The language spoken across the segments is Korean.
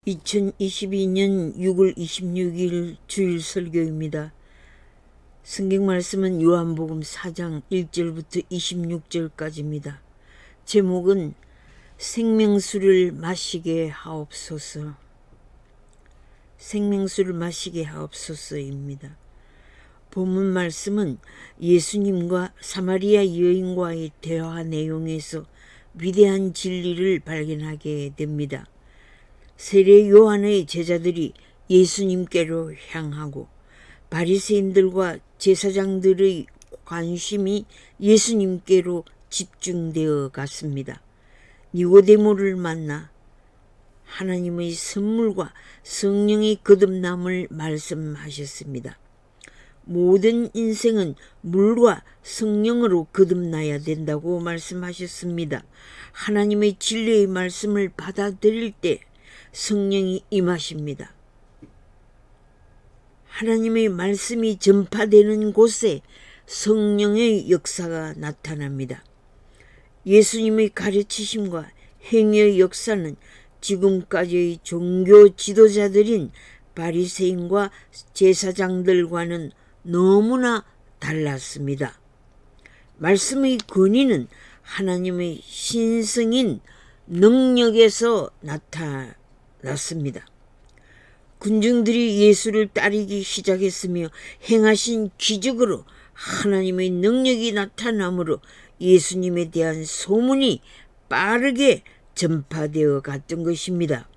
2022년 6월 26일 주일 설교입니다. 성경 말씀은 요한복음 4장 1절부터 26절까지입니다. 제목은 생명수를 마시게 하옵소서. 생명수를 마시게 하옵소서입니다. 본문 말씀은 예수님과 사마리아 여인과의 대화 내용에서 위대한 진리를 발견하게 됩니다. 세례 요한의 제자들이 예수님께로 향하고 바리새인들과 제사장들의 관심이 예수님께로 집중되어 갔습니다. 니고데모를 만나 하나님의 선물과 성령의 거듭남을 말씀하셨습니다. 모든 인생은 물과 성령으로 거듭나야 된다고 말씀하셨습니다. 하나님의 진리의 말씀을 받아들일 때 성령이 임하십니다. 하나님의 말씀이 전파되는 곳에 성령의 역사가 나타납니다. 예수님의 가르치심과 행위의 역사는 지금까지의 종교 지도자들인 바리새인과 제사장들과는 너무나 달랐습니다. 말씀의 권위는 하나님의 신성인 능력에서 나타났습니다. 군중들이 예수를 따르기 시작했으며 행하신 기적으로 하나님의 능력이 나타나므로 예수님에 대한 소문이 빠르게 전파되어 갔던 것입니다.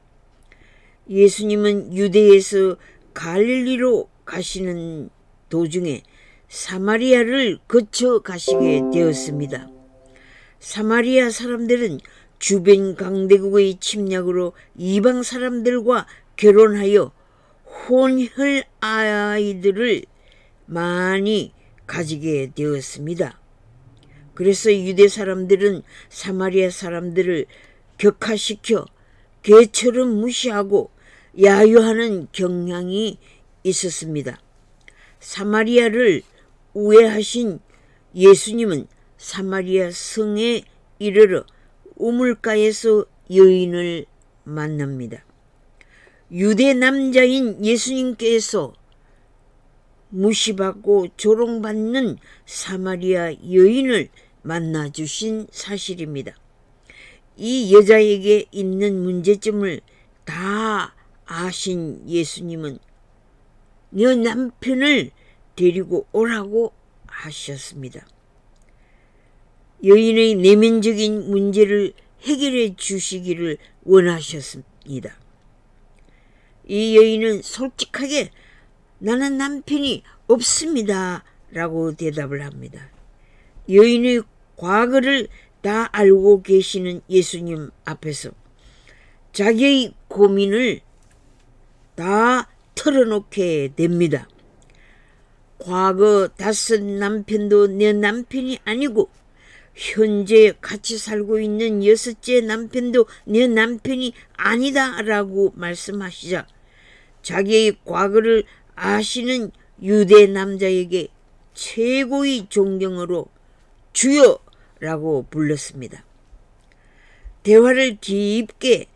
예수님은 유대에서 갈릴리로 가시는 도중에 사마리아를 거쳐 가시게 되었습니다. 사마리아 사람들은 주변 강대국의 침략으로 이방 사람들과 결혼하여 혼혈 아이들을 많이 가지게 되었습니다. 그래서 유대 사람들은 사마리아 사람들을 격화시켜 개처럼 무시하고 야유하는 경향이 있었습니다. 사마리아를 우회하신 예수님은 사마리아 성에 이르러 우물가에서 여인을 만납니다. 유대 남자인 예수님께서 무시받고 조롱받는 사마리아 여인을 만나주신 사실입니다. 이 여자에게 있는 문제점을 다 아신 예수님은 네 남편을 데리고 오라고 하셨습니다. 여인의 내면적인 문제를 해결해 주시기를 원하셨습니다. 이 여인은 솔직하게 나는 남편이 없습니다 라고 대답을 합니다. 여인의 과거를 다 알고 계시는 예수님 앞에서 자기의 고민을 다 털어놓게 됩니다. 과거 5 남편도 내 남편이 아니고 현재 같이 살고 있는 6째 남편도 내 남편이 아니다 라고 말씀하시자 자기의 과거를 아시는 유대 남자에게 최고의 존경으로 주여 라고 불렀습니다. 대화를 깊게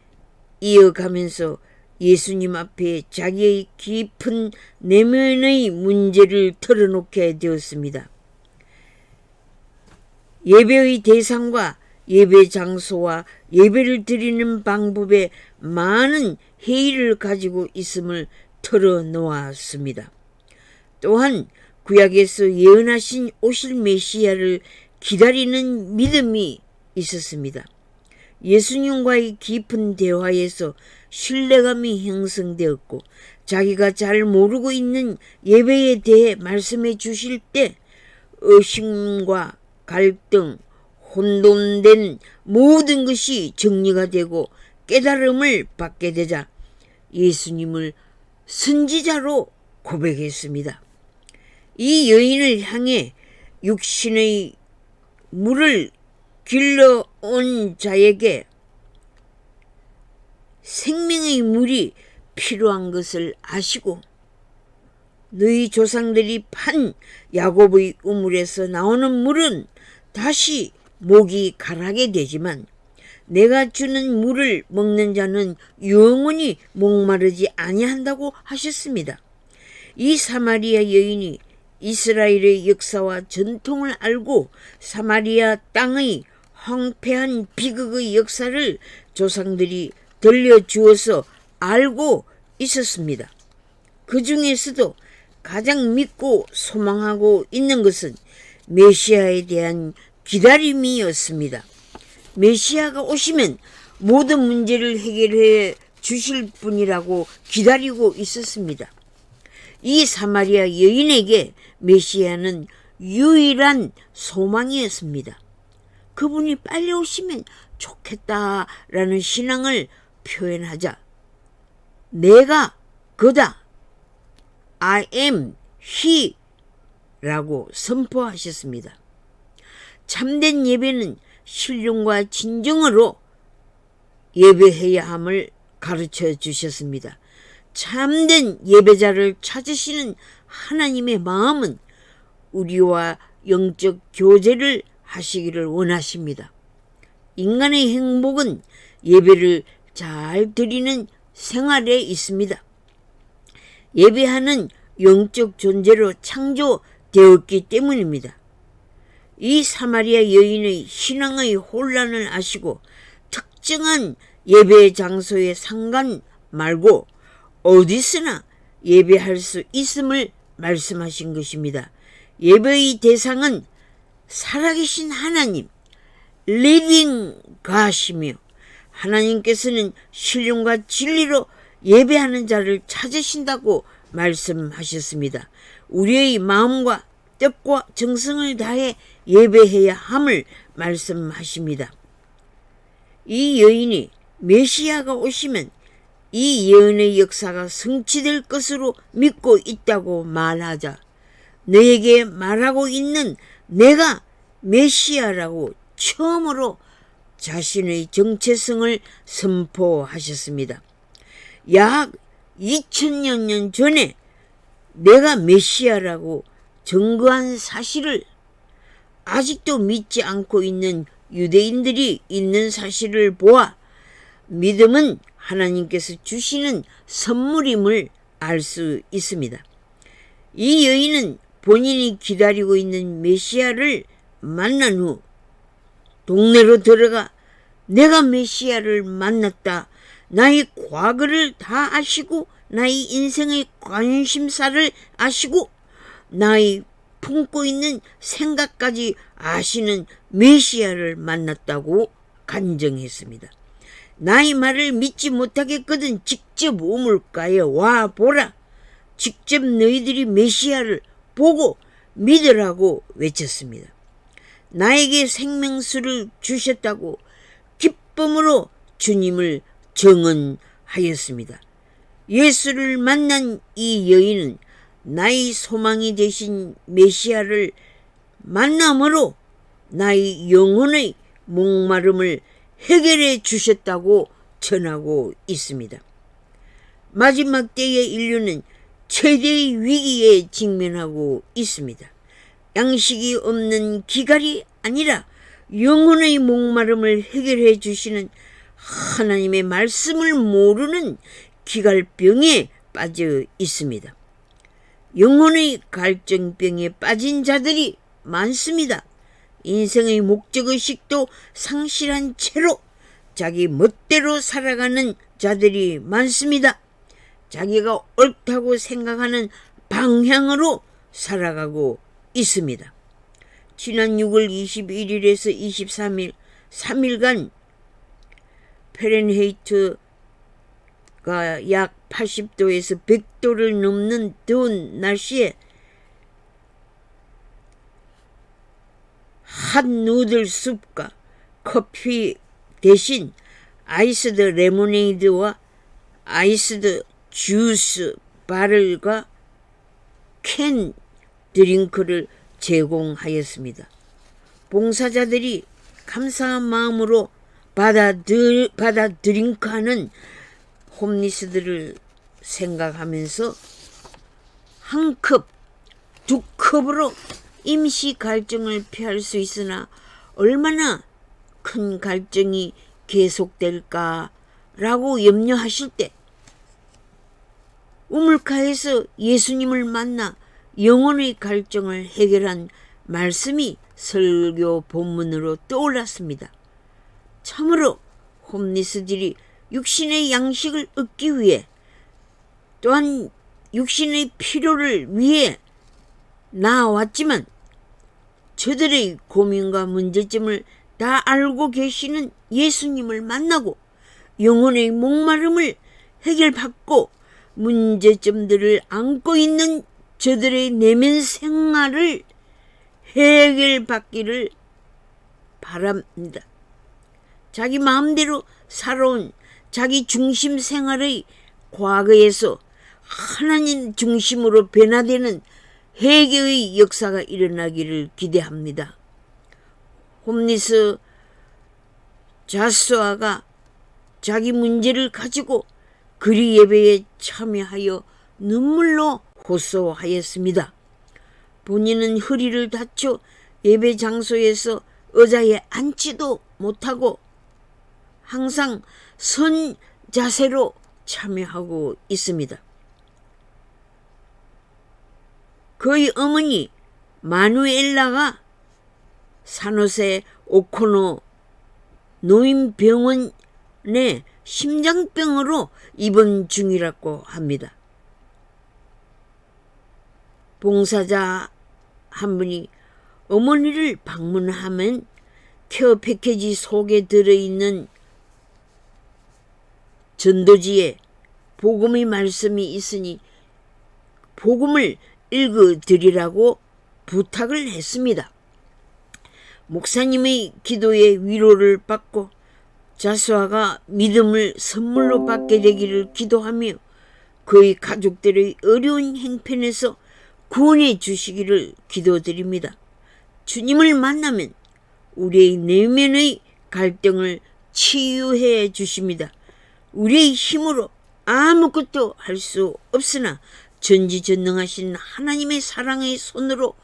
이어가면서 예수님 앞에 자기의 깊은 내면의 문제를 털어놓게 되었습니다. 예배의 대상과 예배 장소와 예배를 드리는 방법에 많은 회의를 가지고 있음을 털어놓았습니다. 또한 구약에서 예언하신 오실 메시아를 기다리는 믿음이 있었습니다. 예수님과의 깊은 대화에서 신뢰감이 형성되었고 자기가 잘 모르고 있는 예배에 대해 말씀해 주실 때 의심과 갈등, 혼돈된 모든 것이 정리가 되고 깨달음을 받게 되자 예수님을 선지자로 고백했습니다. 이 여인을 향해 육신의 물을 길러온 자에게 생명의 물이 필요한 것을 아시고 너희 조상들이 판 야곱의 우물에서 나오는 물은 다시 목이 가라게 되지만 내가 주는 물을 먹는 자는 영원히 목마르지 아니한다고 하셨습니다. 이 사마리아 여인이 이스라엘의 역사와 전통을 알고 사마리아 땅의 황폐한 비극의 역사를 조상들이 들려주어서 알고 있었습니다. 그 중에서도 가장 믿고 소망하고 있는 것은 메시아에 대한 기다림이었습니다. 메시아가 오시면 모든 문제를 해결해 주실 분이라고 기다리고 있었습니다. 이 사마리아 여인에게 메시아는 유일한 소망이었습니다. 그분이 빨리 오시면 좋겠다라는 신앙을 표현하자 내가 그다 I am he 라고 선포하셨습니다. 참된 예배는 신령과 진정으로 예배해야 함을 가르쳐 주셨습니다. 참된 예배자를 찾으시는 하나님의 마음은 우리와 영적 교제를 하시기를 원하십니다. 인간의 행복은 예배를 잘 드리는 생활에 있습니다. 예배하는 영적 존재로 창조되었기 때문입니다. 이 사마리아 여인의 신앙의 혼란을 아시고 특정한 예배 장소에 상관 말고 어디서나 예배할 수 있음을 말씀하신 것입니다. 예배의 대상은 살아계신 하나님, 리빙 가시며 하나님께서는 신령과 진리로 예배하는 자를 찾으신다고 말씀하셨습니다. 우리의 마음과 뜻과 정성을 다해 예배해야 함을 말씀하십니다. 이 여인이 메시아가 오시면 이 예언의 역사가 성취될 것으로 믿고 있다고 말하자 너에게 말하고 있는 내가 메시아라고 처음으로 자신의 정체성을 선포하셨습니다. 약 2000여 년 전에 내가 메시아라고 증거한 사실을 아직도 믿지 않고 있는 유대인들이 있는 사실을 보아 믿음은 하나님께서 주시는 선물임을 알 수 있습니다. 이 여인은 본인이 기다리고 있는 메시아를 만난 후 동네로 들어가 내가 메시아를 만났다. 나의 과거를 다 아시고 나의 인생의 관심사를 아시고 나의 품고 있는 생각까지 아시는 메시아를 만났다고 간증했습니다. 나의 말을 믿지 못하겠거든 직접 우물가에 와 보라. 직접 너희들이 메시아를 보고 믿으라고 외쳤습니다. 나에게 생명수를 주셨다고 기쁨으로 주님을 정언하였습니다. 예수를 만난 이 여인은 나의 소망이 되신 메시아를 만남으로 나의 영혼의 목마름을 해결해 주셨다고 전하고 있습니다. 마지막 때의 인류는 최대의 위기에 직면하고 있습니다. 양식이 없는 기갈이 아니라 영혼의 목마름을 해결해 주시는 하나님의 말씀을 모르는 기갈병에 빠져 있습니다. 영혼의 갈증병에 빠진 자들이 많습니다. 인생의 목적의식도 상실한 채로 자기 멋대로 살아가는 자들이 많습니다. 자기가 옳다고 생각하는 방향으로 살아가고 있습니다. 지난 6월 21일에서 23일 3일간 파렌헤이트가 약 80도에서 100도를 넘는 더운 날씨에 핫 누들 숲과 커피 대신 아이스드 레모네이드와 아이스드 주스 바를과 캔 드링크를 제공하였습니다. 봉사자들이 감사한 마음으로 받아 드링크하는 홈리스들을 생각하면서 한 컵, 두 컵으로 임시 갈증을 피할 수 있으나 얼마나 큰 갈증이 계속될까라고 염려하실 때 우물가에서 예수님을 만나 영혼의 갈증을 해결한 말씀이 설교 본문으로 떠올랐습니다. 참으로 홈리스들이 육신의 양식을 얻기 위해 또한 육신의 필요를 위해 나아왔지만 저들의 고민과 문제점을 다 알고 계시는 예수님을 만나고 영혼의 목마름을 해결받고 문제점들을 안고 있는 저들의 내면 생활을 해결받기를 바랍니다. 자기 마음대로 살아온 자기 중심 생활의 과거에서 하나님 중심으로 변화되는 회개의 역사가 일어나기를 기대합니다. 홈리스 자수아가 자기 문제를 가지고 그리 예배에 참여하여 눈물로 호소하였습니다. 본인은 허리를 다쳐 예배 장소에서 의자에 앉지도 못하고 항상 선 자세로 참여하고 있습니다. 그의 어머니 마누엘라가 산호세 오코노 노인병원에 심장병으로 입원 중이라고 합니다. 봉사자 한 분이 어머니를 방문하면 케어 패키지 속에 들어있는 전도지에 복음의 말씀이 있으니 복음을 읽어드리라고 부탁을 했습니다. 목사님의 기도에 위로를 받고 자수아가 믿음을 선물로 받게 되기를 기도하며 그의 가족들의 어려운 형편에서 구원해 주시기를 기도드립니다. 주님을 만나면 우리의 내면의 갈등을 치유해 주십니다. 우리의 힘으로 아무것도 할 수 없으나 전지전능하신 하나님의 사랑의 손으로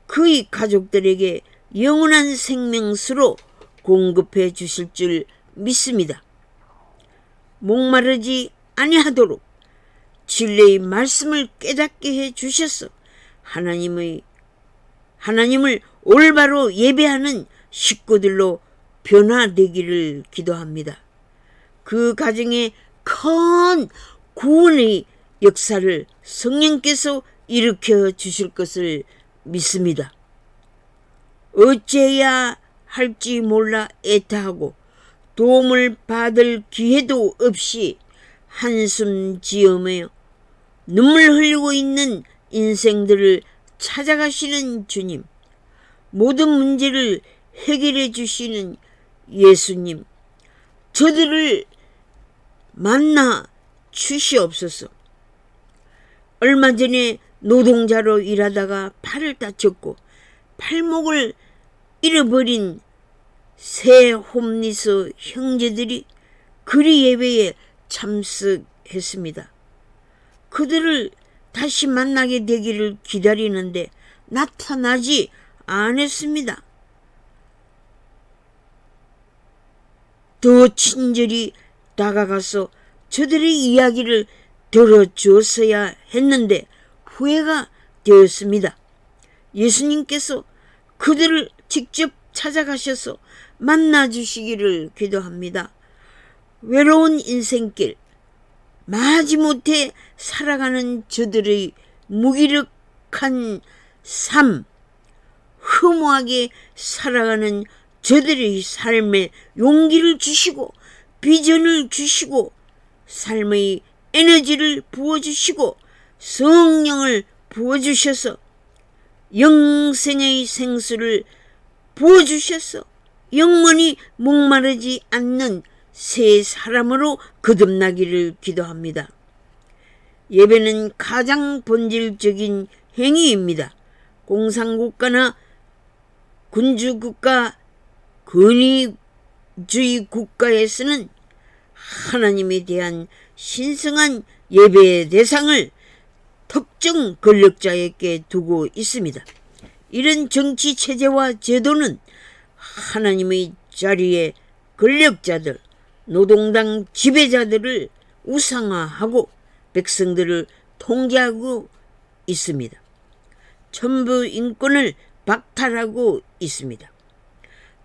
그의 가족들에게 영원한 생명수로 공급해 주실 줄 믿습니다. 목마르지 아니하도록 진리의 말씀을 깨닫게 해 주셔서 하나님을 올바로 예배하는 식구들로 변화되기를 기도합니다. 그 가정에 큰 구원의 역사를 성령께서 일으켜 주실 것을 믿습니다. 어째야 할지 몰라 애타하고 도움을 받을 기회도 없이 한숨 지으며 눈물 흘리고 있는 인생들을 찾아가시는 주님, 모든 문제를 해결해 주시는 예수님, 저들을 만나 주시옵소서. 얼마 전에 노동자로 일하다가 팔을 다쳤고 팔목을 잃어버린 새 홈리스 형제들이 그리 예배에 참석했습니다. 그들을 다시 만나게 되기를 기다리는데 나타나지 않았습니다. 더 친절히 다가가서 저들의 이야기를 들어주었어야 했는데 후회가 되었습니다. 예수님께서 그들을 직접 찾아가셔서 만나주시기를 기도합니다. 외로운 인생길, 마지못해 살아가는 저들의 무기력한 삶, 허무하게 살아가는 저들의 삶에 용기를 주시고 비전을 주시고 삶의 에너지를 부어주시고 성령을 부어주셔서 영생의 생수를 부어주셔서 영원히 목마르지 않는 새 사람으로 거듭나기를 기도합니다. 예배는 가장 본질적인 행위입니다. 공산국가나 군주국가, 권위주의 국가에서는 하나님에 대한 신성한 예배의 대상을 특정 권력자에게 두고 있습니다. 이런 정치 체제와 제도는 하나님의 자리에 권력자들, 노동당 지배자들을 우상화하고 백성들을 통제하고 있습니다. 천부 인권을 박탈하고 있습니다.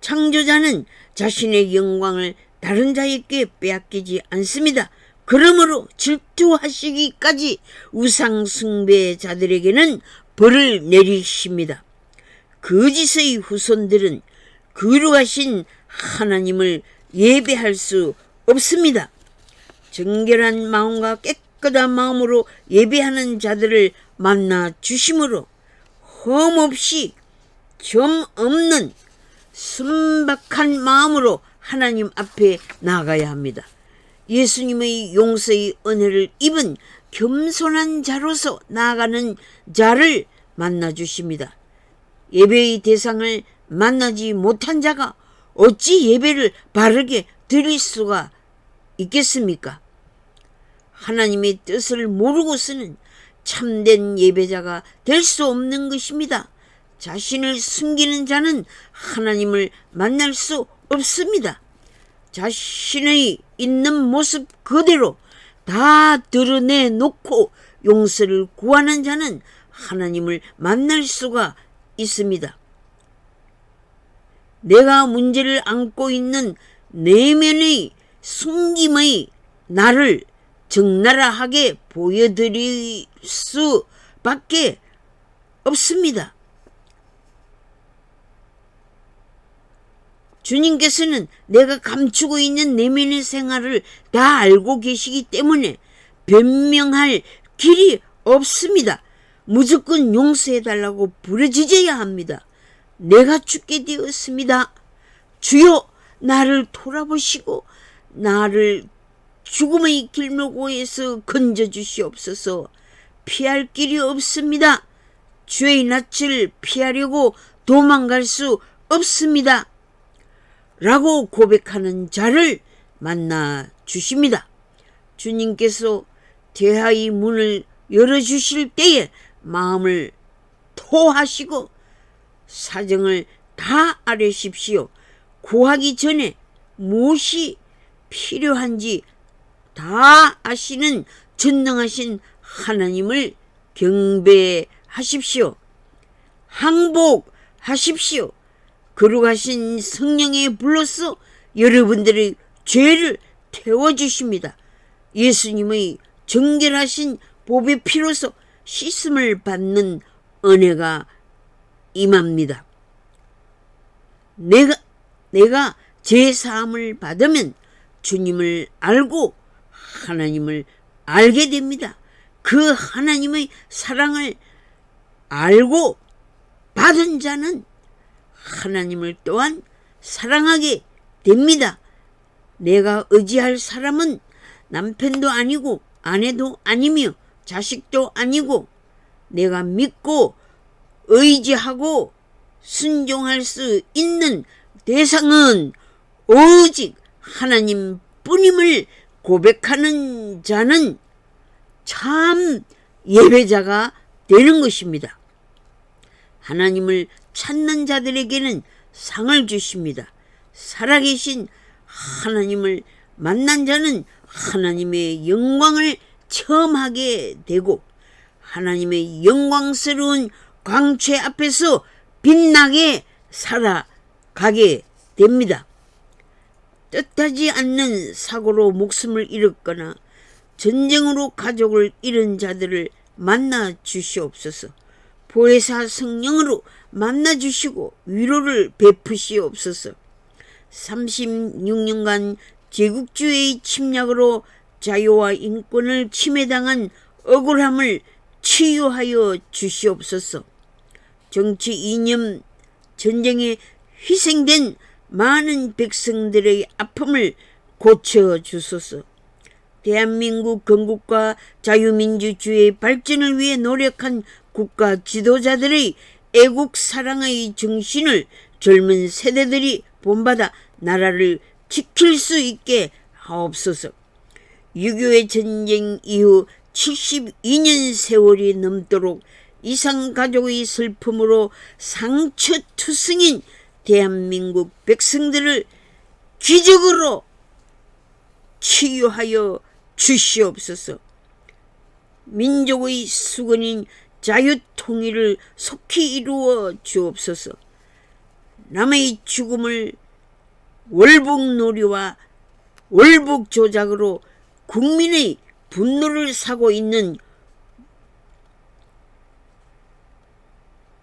창조자는 자신의 영광을 다른 자에게 빼앗기지 않습니다. 그러므로 질투하시기까지 우상 숭배자들에게는 벌을 내리십니다. 거짓의 후손들은 거룩하신 하나님을 예배할 수 없습니다. 정결한 마음과 깨끗한 마음으로 예배하는 자들을 만나 주심으로 흠없이 점 없는 순박한 마음으로 하나님 앞에 나아가야 합니다. 예수님의 용서의 은혜를 입은 겸손한 자로서 나아가는 자를 만나 주십니다. 예배의 대상을 만나지 못한 자가 어찌 예배를 바르게 드릴 수가 있겠습니까? 하나님의 뜻을 모르고서는 참된 예배자가 될 수 없는 것입니다. 자신을 숨기는 자는 하나님을 만날 수 없습니다. 자신의 있는 모습 그대로 다 드러내놓고 용서를 구하는 자는 하나님을 만날 수가 있습니다. 내가 문제를 안고 있는 내면의 숨김의 나를 적나라하게 보여드릴 수밖에 없습니다. 주님께서는 내가 감추고 있는 내면의 생활을 다 알고 계시기 때문에 변명할 길이 없습니다. 무조건 용서해달라고 부르짖어야 합니다. 내가 죽게 되었습니다. 주여 나를 돌아보시고 나를 죽음의 길목에서 건져주시옵소서. 피할 길이 없습니다. 주의 낯을 피하려고 도망갈 수 없습니다. 라고 고백하는 자를 만나 주십니다. 주님께서 대하의 문을 열어주실 때에 마음을 토하시고 사정을 다 아뢰십시오. 구하기 전에 무엇이 필요한지 다 아시는 전능하신 하나님을 경배하십시오. 항복하십시오. 거룩하신 성령의 불로서 여러분들의 죄를 태워주십니다. 예수님의 정결하신 보배 피로서 씻음을 받는 은혜가 임합니다. 내가 죄사함을 받으면 주님을 알고 하나님을 알게 됩니다. 그 하나님의 사랑을 알고 받은 자는 하나님을 또한 사랑하게 됩니다. 내가 의지할 사람은 남편도 아니고 아내도 아니며 자식도 아니고 내가 믿고 의지하고 순종할 수 있는 대상은 오직 하나님 뿐임을 고백하는 자는 참 예배자가 되는 것입니다. 하나님을 찾는 자들에게는 상을 주십니다. 살아계신 하나님을 만난 자는 하나님의 영광을 체험하게 되고 하나님의 영광스러운 광채 앞에서 빛나게 살아가게 됩니다. 뜻하지 않는 사고로 목숨을 잃었거나 전쟁으로 가족을 잃은 자들을 만나 주시옵소서. 보혜사 성령으로 만나 주시고 위로를 베푸시옵소서. 36년간 제국주의 침략으로 자유와 인권을 침해당한 억울함을 치유하여 주시옵소서. 정치 이념 전쟁에 희생된 많은 백성들의 아픔을 고쳐주소서. 대한민국 건국과 자유민주주의 발전을 위해 노력한 국가 지도자들의 애국 사랑의 정신을 젊은 세대들이 본받아 나라를 지킬 수 있게 하옵소서. 6.25의 전쟁 이후 72년 세월이 넘도록 이산가족의 슬픔으로 상처투성인 대한민국 백성들을 기적으로 치유하여 주시옵소서. 민족의 수건인 자유통일을 속히 이루어 주옵소서. 남의 죽음을 월북놀이와 월북조작으로 국민의 분노를 사고 있는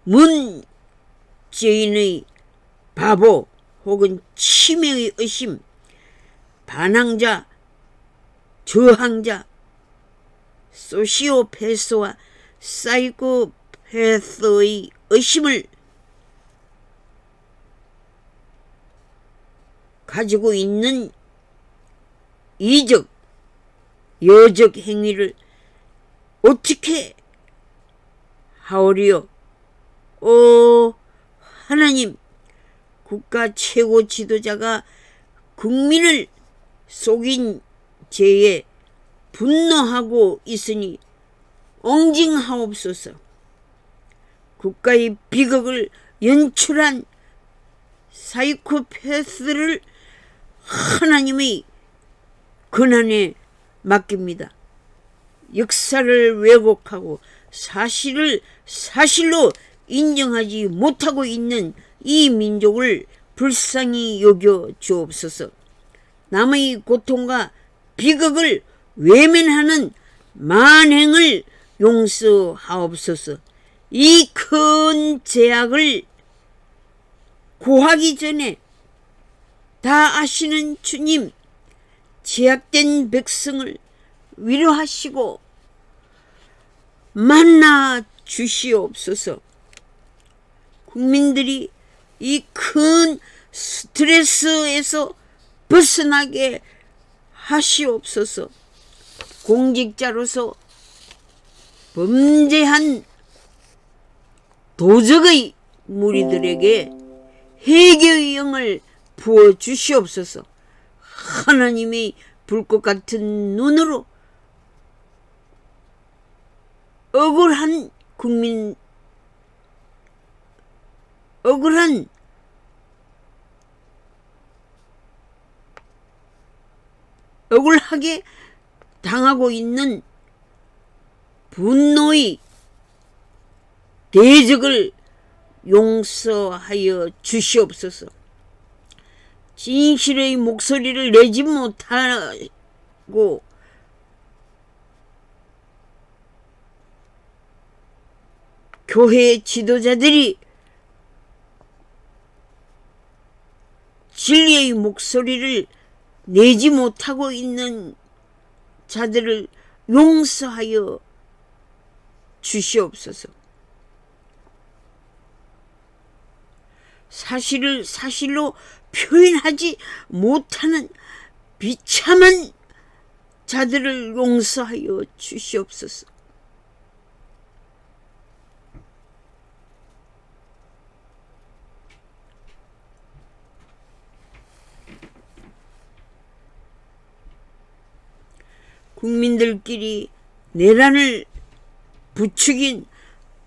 문재인의 바보 혹은 치매의 의심, 반항자, 저항자, 소시오패스와 사이코패스의 의심을 가지고 있는 이적, 여적 행위를 어떻게 하오리요? 오 하나님, 국가 최고 지도자가 국민을 속인 죄에 분노하고 있으니 옹징하옵소서. 국가의 비극을 연출한 사이코패스를 하나님의 권한에 맡깁니다. 역사를 왜곡하고 사실을 사실로 인정하지 못하고 있는 이 민족을 불쌍히 여겨 주옵소서. 남의 고통과 비극을 외면하는 만행을 용서하옵소서. 이 큰 죄악을 고하기 전에 다 아시는 주님, 죄악된 백성을 위로하시고 만나 주시옵소서. 국민들이 이 큰 스트레스에서 벗어나게 하시옵소서. 공직자로서 범죄한 도적의 무리들에게 회개의 영을 부어 주시옵소서. 하나님의 불꽃 같은 눈으로 억울한 국민, 억울하게 당하고 있는 분노의 대적을 용서하여 주시옵소서. 진실의 목소리를 내지 못하고 교회 지도자들이 진리의 목소리를 내지 못하고 있는 자들을 용서하여 주시옵소서. 사실을 사실로 표현하지 못하는 비참한 자들을 용서하여 주시옵소서. 국민들끼리 내란을 부추긴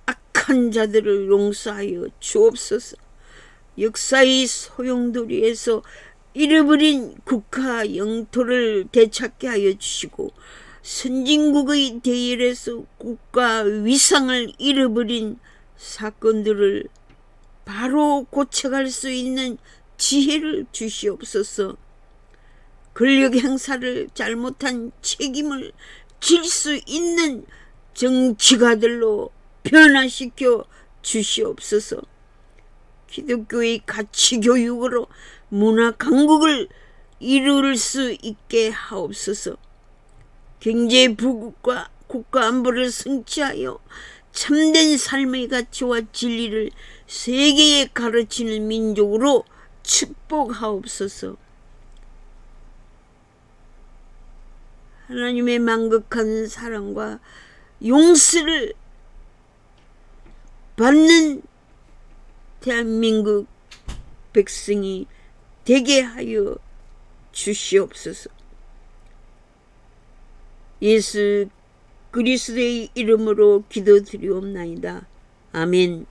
악한 자들을 용서하여 주옵소서. 역사의 소용돌이에서 잃어버린 국가 영토를 되찾게 하여 주시고, 선진국의 대열에서 국가 위상을 잃어버린 사건들을 바로 고쳐갈 수 있는 지혜를 주시옵소서. 권력 행사를 잘못한 책임을 질 수 있는 정치가들로 변화시켜 주시옵소서. 기독교의 가치교육으로 문화 강국을 이룰 수 있게 하옵소서. 경제 부국과 국가 안보를 성취하여 참된 삶의 가치와 진리를 세계에 가르치는 민족으로 축복하옵소서. 하나님의 만극한 사랑과 용서를 받는 대한민국 백성이 되게 하여 주시옵소서. 예수 그리스도의 이름으로 기도드리옵나이다. 아멘.